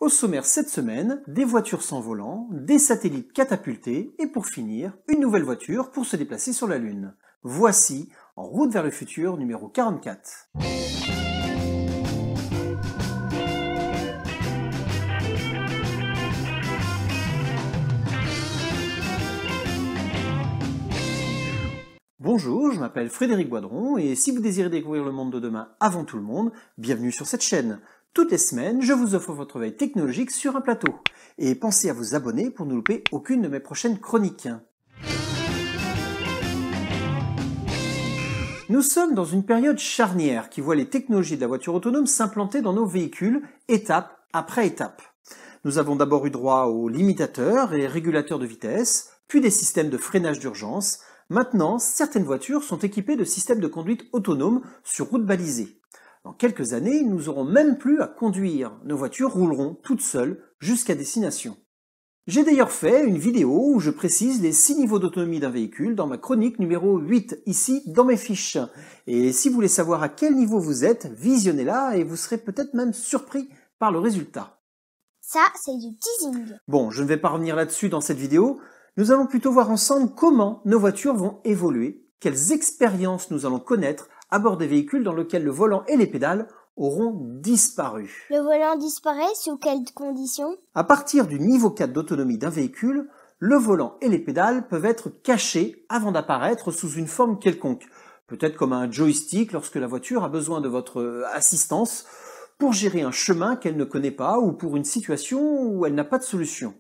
Au sommaire cette semaine, des voitures sans volant, des satellites catapultés et pour finir, une nouvelle voiture pour se déplacer sur la Lune. Voici En route vers le futur numéro 44. Bonjour, je m'appelle Frédéric Boidron et si vous désirez découvrir le monde de demain avant tout le monde, bienvenue sur cette chaîne. Toutes les semaines, je vous offre votre veille technologique sur un plateau. Et pensez à vous abonner pour ne louper aucune de mes prochaines chroniques. Nous sommes dans une période charnière qui voit les technologies de la voiture autonome s'implanter dans nos véhicules, étape après étape. Nous avons d'abord eu droit aux limitateurs et régulateurs de vitesse, puis des systèmes de freinage d'urgence. Maintenant, certaines voitures sont équipées de systèmes de conduite autonome sur route balisée. Dans quelques années, nous n'aurons même plus à conduire. Nos voitures rouleront toutes seules jusqu'à destination. J'ai d'ailleurs fait une vidéo où je précise les 6 niveaux d'autonomie d'un véhicule dans ma chronique numéro 8, ici dans mes fiches. Et si vous voulez savoir à quel niveau vous êtes, visionnez-la et vous serez peut-être même surpris par le résultat. Ça, c'est du teasing. Bon, je ne vais pas revenir là-dessus dans cette vidéo. Nous allons plutôt voir ensemble comment nos voitures vont évoluer, quelles expériences nous allons connaître à bord des véhicules dans lesquels le volant et les pédales auront disparu. Le volant disparaît sous quelles conditions? À partir du niveau 4 d'autonomie d'un véhicule, le volant et les pédales peuvent être cachés avant d'apparaître sous une forme quelconque, peut-être comme un joystick lorsque la voiture a besoin de votre assistance pour gérer un chemin qu'elle ne connaît pas ou pour une situation où elle n'a pas de solution.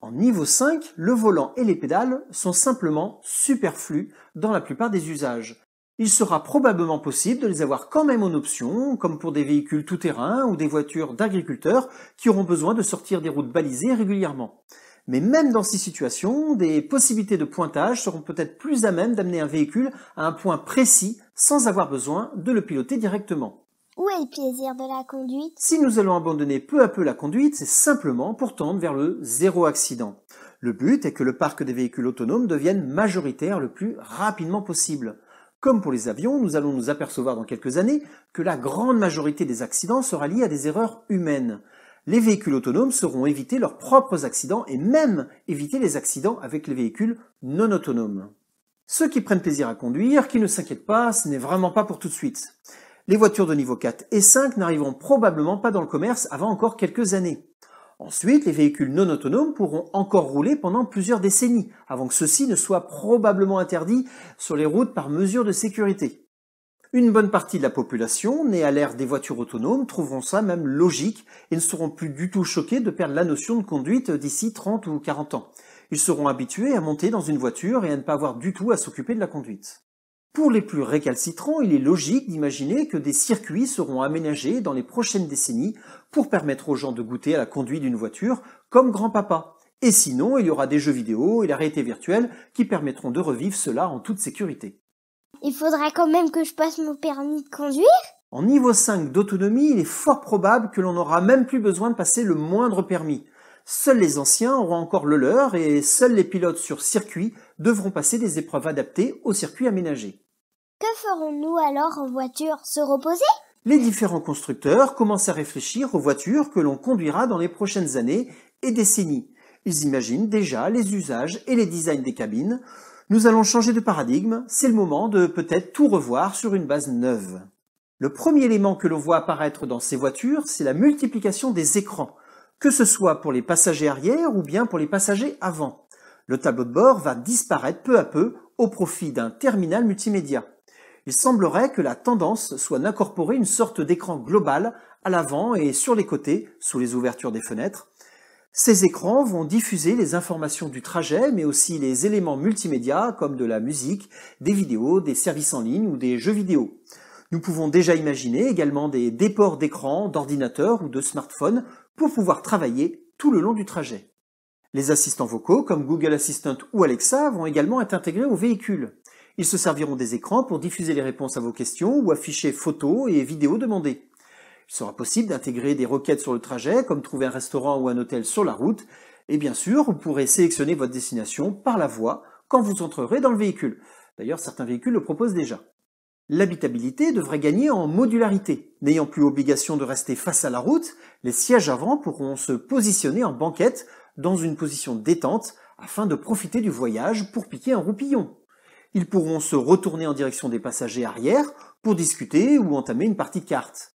En niveau 5, le volant et les pédales sont simplement superflus dans la plupart des usages. Il sera probablement possible de les avoir quand même en option, comme pour des véhicules tout-terrain ou des voitures d'agriculteurs qui auront besoin de sortir des routes balisées régulièrement. Mais même dans ces situations, des possibilités de pointage seront peut-être plus à même d'amener un véhicule à un point précis sans avoir besoin de le piloter directement. Où est le plaisir de la conduite? Si nous allons abandonner peu à peu la conduite, c'est simplement pour tendre vers le zéro accident. Le but est que le parc des véhicules autonomes devienne majoritaire le plus rapidement possible. Comme pour les avions, nous allons nous apercevoir dans quelques années que la grande majorité des accidents sera liée à des erreurs humaines. Les véhicules autonomes sauront éviter leurs propres accidents et même éviter les accidents avec les véhicules non autonomes. Ceux qui prennent plaisir à conduire, qui ne s'inquiètent pas, ce n'est vraiment pas pour tout de suite. Les voitures de niveau 4 et 5 n'arriveront probablement pas dans le commerce avant encore quelques années. Ensuite, les véhicules non autonomes pourront encore rouler pendant plusieurs décennies, avant que ceux-ci ne soient probablement interdits sur les routes par mesure de sécurité. Une bonne partie de la population, née à l'ère des voitures autonomes, trouveront ça même logique et ne seront plus du tout choqués de perdre la notion de conduite d'ici 30 ou 40 ans. Ils seront habitués à monter dans une voiture et à ne pas avoir du tout à s'occuper de la conduite. Pour les plus récalcitrants, il est logique d'imaginer que des circuits seront aménagés dans les prochaines décennies pour permettre aux gens de goûter à la conduite d'une voiture comme grand-papa. Et sinon, il y aura des jeux vidéo et la réalité virtuelle qui permettront de revivre cela en toute sécurité. Il faudra quand même que je passe mon permis de conduire? En niveau 5 d'autonomie, il est fort probable que l'on n'aura même plus besoin de passer le moindre permis. Seuls les anciens auront encore le leur et seuls les pilotes sur circuit devront passer des épreuves adaptées aux circuits aménagés. Que ferons-nous alors en voiture? Se reposer? Les différents constructeurs commencent à réfléchir aux voitures que l'on conduira dans les prochaines années et décennies. Ils imaginent déjà les usages et les designs des cabines. Nous allons changer de paradigme, c'est le moment de peut-être tout revoir sur une base neuve. Le premier élément que l'on voit apparaître dans ces voitures, c'est la multiplication des écrans, que ce soit pour les passagers arrière ou bien pour les passagers avant. Le tableau de bord va disparaître peu à peu au profit d'un terminal multimédia. Il semblerait que la tendance soit d'incorporer une sorte d'écran global à l'avant et sur les côtés, sous les ouvertures des fenêtres. Ces écrans vont diffuser les informations du trajet, mais aussi les éléments multimédia comme de la musique, des vidéos, des services en ligne ou des jeux vidéo. Nous pouvons déjà imaginer également des déports d'écran, d'ordinateur ou de smartphone pour pouvoir travailler tout le long du trajet. Les assistants vocaux comme Google Assistant ou Alexa vont également être intégrés au véhicule. Ils se serviront des écrans pour diffuser les réponses à vos questions ou afficher photos et vidéos demandées. Il sera possible d'intégrer des requêtes sur le trajet, comme trouver un restaurant ou un hôtel sur la route. Et bien sûr, vous pourrez sélectionner votre destination par la voix quand vous entrerez dans le véhicule. D'ailleurs, certains véhicules le proposent déjà. L'habitabilité devrait gagner en modularité. N'ayant plus obligation de rester face à la route, les sièges avant pourront se positionner en banquette dans une position détente afin de profiter du voyage pour piquer un roupillon. Ils pourront se retourner en direction des passagers arrière pour discuter ou entamer une partie de cartes.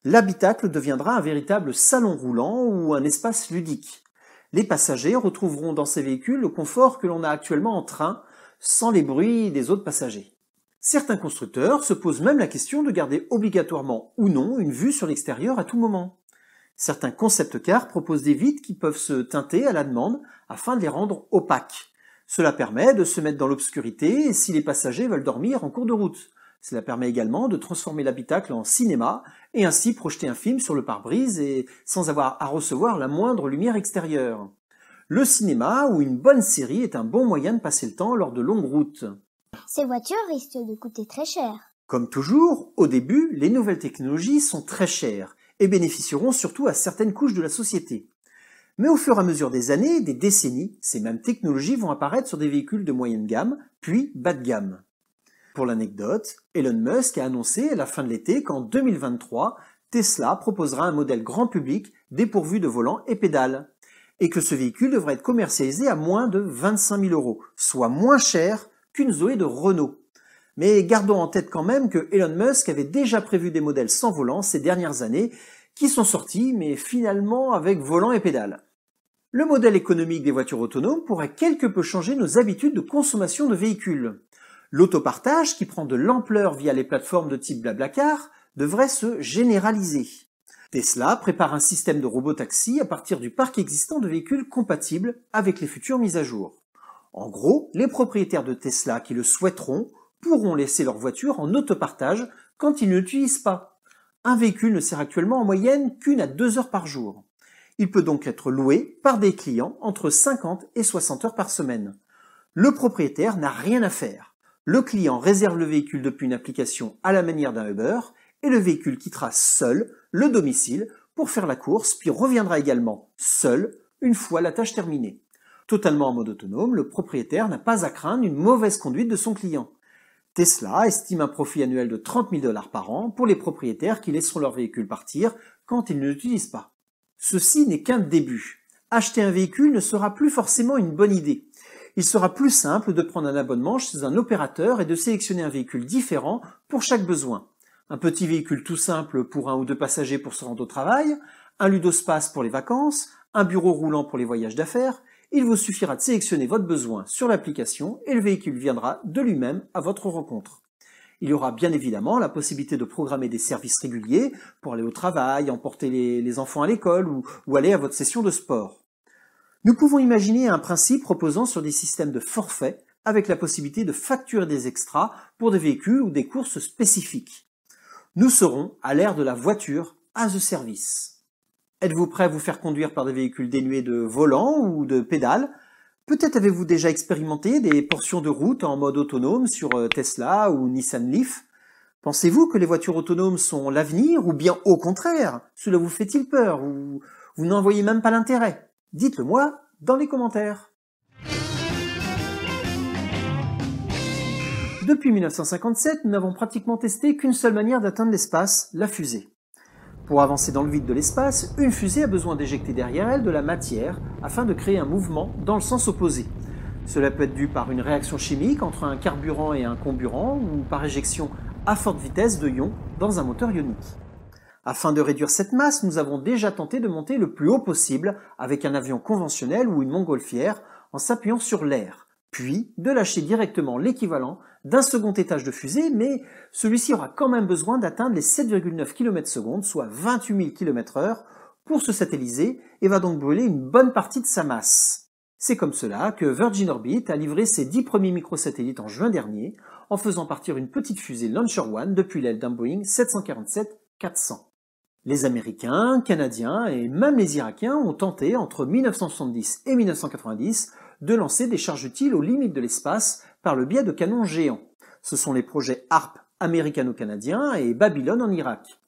L'habitacle deviendra un véritable salon roulant ou un espace ludique. Les passagers retrouveront dans ces véhicules le confort que l'on a actuellement en train, sans les bruits des autres passagers. Certains constructeurs se posent même la question de garder obligatoirement ou non une vue sur l'extérieur à tout moment. Certains concept cars proposent des vitres qui peuvent se teinter à la demande afin de les rendre opaques. Cela permet de se mettre dans l'obscurité si les passagers veulent dormir en cours de route. Cela permet également de transformer l'habitacle en cinéma et ainsi projeter un film sur le pare-brise et sans avoir à recevoir la moindre lumière extérieure. Le cinéma ou une bonne série est un bon moyen de passer le temps lors de longues routes. Ces voitures risquent de coûter très cher. Comme toujours, au début, les nouvelles technologies sont très chères et bénéficieront surtout à certaines couches de la société. Mais au fur et à mesure des années, des décennies, ces mêmes technologies vont apparaître sur des véhicules de moyenne gamme, puis bas de gamme. Pour l'anecdote, Elon Musk a annoncé à la fin de l'été qu'en 2023, Tesla proposera un modèle grand public dépourvu de volant et pédales, et que ce véhicule devrait être commercialisé à moins de 25 000 €, soit moins cher qu'une Zoé de Renault. Mais gardons en tête quand même que Elon Musk avait déjà prévu des modèles sans volant ces dernières années qui sont sortis, mais finalement avec volant et pédales. Le modèle économique des voitures autonomes pourrait quelque peu changer nos habitudes de consommation de véhicules. L'autopartage, qui prend de l'ampleur via les plateformes de type Blablacar, devrait se généraliser. Tesla prépare un système de robotaxi à partir du parc existant de véhicules compatibles avec les futures mises à jour. En gros, les propriétaires de Tesla qui le souhaiteront pourront laisser leur voiture en autopartage quand ils ne l'utilisent pas. Un véhicule ne sert actuellement en moyenne qu'1 à 2 heures par jour. Il peut donc être loué par des clients entre 50 et 60 heures par semaine. Le propriétaire n'a rien à faire. Le client réserve le véhicule depuis une application à la manière d'un Uber et le véhicule quittera seul le domicile pour faire la course puis reviendra également seul une fois la tâche terminée. Totalement en mode autonome, le propriétaire n'a pas à craindre une mauvaise conduite de son client. Tesla estime un profit annuel de 30 000 $ par an pour les propriétaires qui laisseront leur véhicule partir quand ils ne l'utilisent pas. Ceci n'est qu'un début. Acheter un véhicule ne sera plus forcément une bonne idée. Il sera plus simple de prendre un abonnement chez un opérateur et de sélectionner un véhicule différent pour chaque besoin. Un petit véhicule tout simple pour 1 ou 2 passagers pour se rendre au travail, un ludospace pour les vacances, un bureau roulant pour les voyages d'affaires. Il vous suffira de sélectionner votre besoin sur l'application et le véhicule viendra de lui-même à votre rencontre. Il y aura bien évidemment la possibilité de programmer des services réguliers pour aller au travail, emporter les enfants à l'école ou aller à votre session de sport. Nous pouvons imaginer un principe reposant sur des systèmes de forfait avec la possibilité de facturer des extras pour des véhicules ou des courses spécifiques. Nous serons à l'ère de la voiture as a service. Êtes-vous prêt à vous faire conduire par des véhicules dénués de volant ou de pédales? Peut-être avez-vous déjà expérimenté des portions de route en mode autonome sur Tesla ou Nissan Leaf? Pensez-vous que les voitures autonomes sont l'avenir ou bien au contraire, cela vous fait-il peur ou vous n'en voyez même pas l'intérêt? Dites-le moi dans les commentaires. Depuis 1957, nous n'avons pratiquement testé qu'une seule manière d'atteindre l'espace, la fusée. Pour avancer dans le vide de l'espace, une fusée a besoin d'éjecter derrière elle de la matière afin de créer un mouvement dans le sens opposé. Cela peut être dû par une réaction chimique entre un carburant et un comburant ou par éjection à forte vitesse de ions dans un moteur ionique. Afin de réduire cette masse, nous avons déjà tenté de monter le plus haut possible avec un avion conventionnel ou une montgolfière en s'appuyant sur l'air, puis de lâcher directement l'équivalent d'un second étage de fusée, mais celui-ci aura quand même besoin d'atteindre les 7,9 km/s, soit 28 000 km/h, pour se satelliser et va donc brûler une bonne partie de sa masse. C'est comme cela que Virgin Orbit a livré ses 10 premiers microsatellites en juin dernier, en faisant partir une petite fusée Launcher One depuis l'aile d'un Boeing 747-400. Les Américains, Canadiens et même les Irakiens ont tenté entre 1970 et 1990 de lancer des charges utiles aux limites de l'espace par le biais de canons géants. Ce sont les projets HARP américano-canadiens et Babylon en Irak.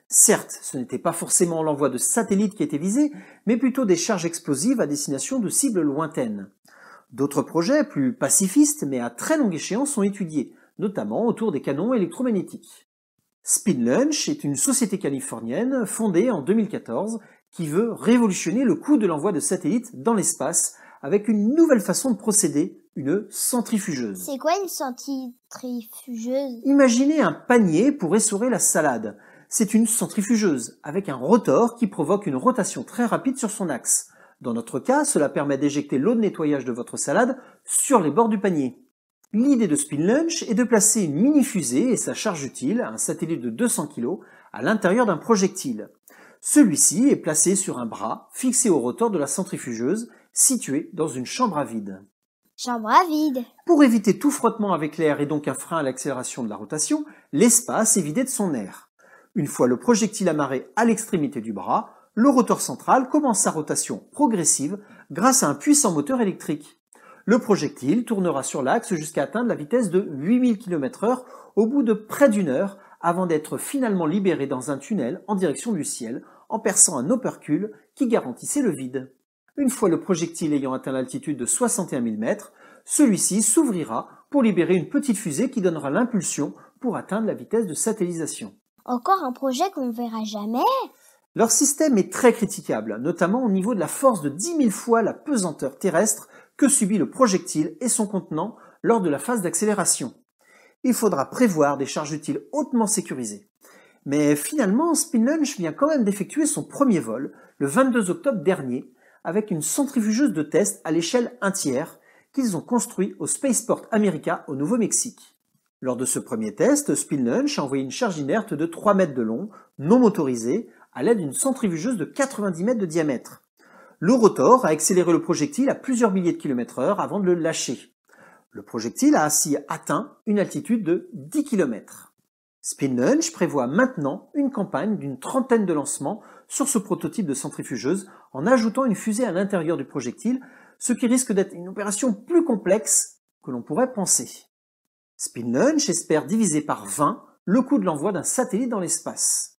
Certes, ce n'était pas forcément l'envoi de satellites qui était visé, mais plutôt des charges explosives à destination de cibles lointaines. D'autres projets, plus pacifistes mais à très longue échéance, sont étudiés, notamment autour des canons électromagnétiques. SpinLaunch est une société californienne fondée en 2014 qui veut révolutionner le coût de l'envoi de satellites dans l'espace avec une nouvelle façon de procéder, une centrifugeuse. C'est quoi une centrifugeuse? Imaginez un panier pour essorer la salade. C'est une centrifugeuse, avec un rotor qui provoque une rotation très rapide sur son axe. Dans notre cas, cela permet d'éjecter l'eau de nettoyage de votre salade sur les bords du panier. L'idée de SpinLaunch est de placer une mini-fusée et sa charge utile, un satellite de 200 kg, à l'intérieur d'un projectile. Celui-ci est placé sur un bras fixé au rotor de la centrifugeuse, situé dans une chambre à vide. Chambre à vide. Pour éviter tout frottement avec l'air et donc un frein à l'accélération de la rotation, l'espace est vidé de son air. Une fois le projectile amarré à l'extrémité du bras, le rotor central commence sa rotation progressive grâce à un puissant moteur électrique. Le projectile tournera sur l'axe jusqu'à atteindre la vitesse de 8000 km/h au bout de près d'une heure avant d'être finalement libéré dans un tunnel en direction du ciel en perçant un opercule qui garantissait le vide. Une fois le projectile ayant atteint l'altitude de 61 000 mètres, celui-ci s'ouvrira pour libérer une petite fusée qui donnera l'impulsion pour atteindre la vitesse de satellisation. Encore un projet qu'on ne verra jamais? Leur système est très critiquable, notamment au niveau de la force de 10 000 fois la pesanteur terrestre que subit le projectile et son contenant lors de la phase d'accélération. Il faudra prévoir des charges utiles hautement sécurisées. Mais finalement, SpinLaunch vient quand même d'effectuer son premier vol, le 22 octobre dernier, avec une centrifugeuse de test à l'échelle 1/3 qu'ils ont construit au Spaceport America au Nouveau-Mexique. Lors de ce premier test, SpinLaunch a envoyé une charge inerte de 3 mètres de long, non motorisée, à l'aide d'une centrifugeuse de 90 mètres de diamètre. Le rotor a accéléré le projectile à plusieurs milliers de km/h avant de le lâcher. Le projectile a ainsi atteint une altitude de 10 km. SpinLaunch prévoit maintenant une campagne d'une trentaine de lancements sur ce prototype de centrifugeuse en ajoutant une fusée à l'intérieur du projectile, ce qui risque d'être une opération plus complexe que l'on pourrait penser. SpinLaunch espère diviser par 20 le coût de l'envoi d'un satellite dans l'espace.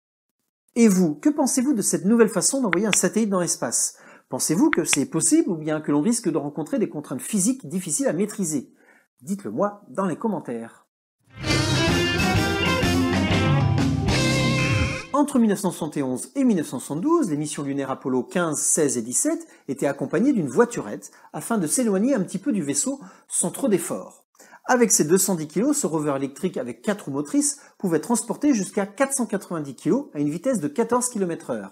Et vous, que pensez-vous de cette nouvelle façon d'envoyer un satellite dans l'espace? Pensez-vous que c'est possible ou bien que l'on risque de rencontrer des contraintes physiques difficiles à maîtriser? Dites-le moi dans les commentaires. Entre 1971 et 1972, les missions lunaires Apollo 15, 16 et 17 étaient accompagnées d'une voiturette afin de s'éloigner un petit peu du vaisseau sans trop d'efforts. Avec ses 210 kg, ce rover électrique avec 4 roues motrices pouvait transporter jusqu'à 490 kg à une vitesse de 14 km/h.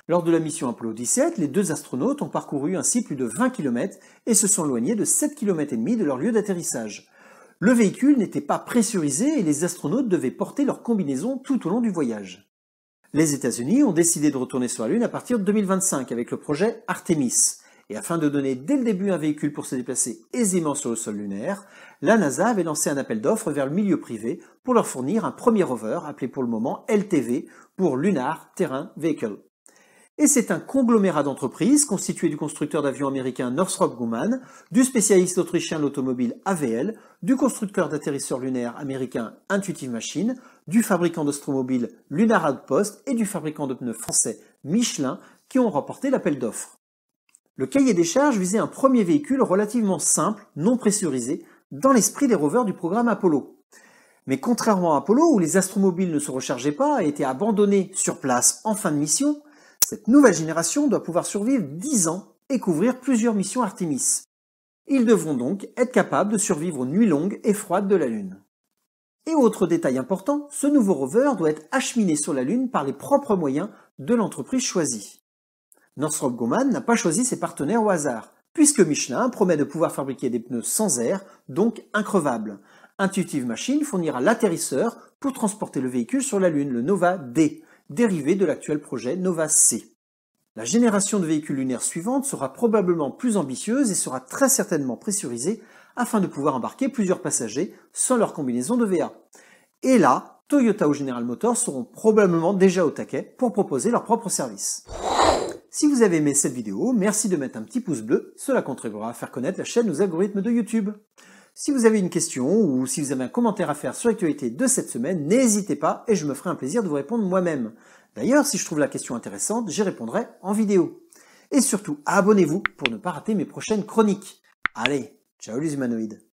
Lors de la mission Apollo 17, les deux astronautes ont parcouru ainsi plus de 20 km et se sont éloignés de 7,5 km de leur lieu d'atterrissage. Le véhicule n'était pas pressurisé et les astronautes devaient porter leur combinaison tout au long du voyage. Les États-Unis ont décidé de retourner sur la Lune à partir de 2025 avec le projet Artemis. Et afin de donner dès le début un véhicule pour se déplacer aisément sur le sol lunaire, la NASA avait lancé un appel d'offres vers le milieu privé pour leur fournir un premier rover appelé pour le moment LTV pour Lunar Terrain Vehicle. Et c'est un conglomérat d'entreprises constitué du constructeur d'avions américain Northrop Grumman, du spécialiste autrichien de l'automobile AVL, du constructeur d'atterrisseurs lunaires américain Intuitive Machines, du fabricant d'astromobiles Lunar Outpost et du fabricant de pneus français Michelin qui ont remporté l'appel d'offres. Le cahier des charges visait un premier véhicule relativement simple, non pressurisé, dans l'esprit des rovers du programme Apollo. Mais contrairement à Apollo, où les astromobiles ne se rechargeaient pas et étaient abandonnés sur place en fin de mission, cette nouvelle génération doit pouvoir survivre 10 ans et couvrir plusieurs missions Artemis. Ils devront donc être capables de survivre aux nuits longues et froides de la Lune. Et autre détail important, ce nouveau rover doit être acheminé sur la Lune par les propres moyens de l'entreprise choisie. Northrop Grumman n'a pas choisi ses partenaires au hasard, puisque Michelin promet de pouvoir fabriquer des pneus sans air, donc increvables. Intuitive Machines fournira l'atterrisseur pour transporter le véhicule sur la Lune, le Nova D, dérivé de l'actuel projet Nova C. La génération de véhicules lunaires suivante sera probablement plus ambitieuse et sera très certainement pressurisée afin de pouvoir embarquer plusieurs passagers sans leur combinaison de VA. Et là, Toyota ou General Motors seront probablement déjà au taquet pour proposer leur propre service. Si vous avez aimé cette vidéo, merci de mettre un petit pouce bleu, cela contribuera à faire connaître la chaîne aux algorithmes de YouTube. Si vous avez une question ou si vous avez un commentaire à faire sur l'actualité de cette semaine, n'hésitez pas et je me ferai un plaisir de vous répondre moi-même. D'ailleurs, si je trouve la question intéressante, j'y répondrai en vidéo. Et surtout, abonnez-vous pour ne pas rater mes prochaines chroniques. Allez, ciao les humanoïdes!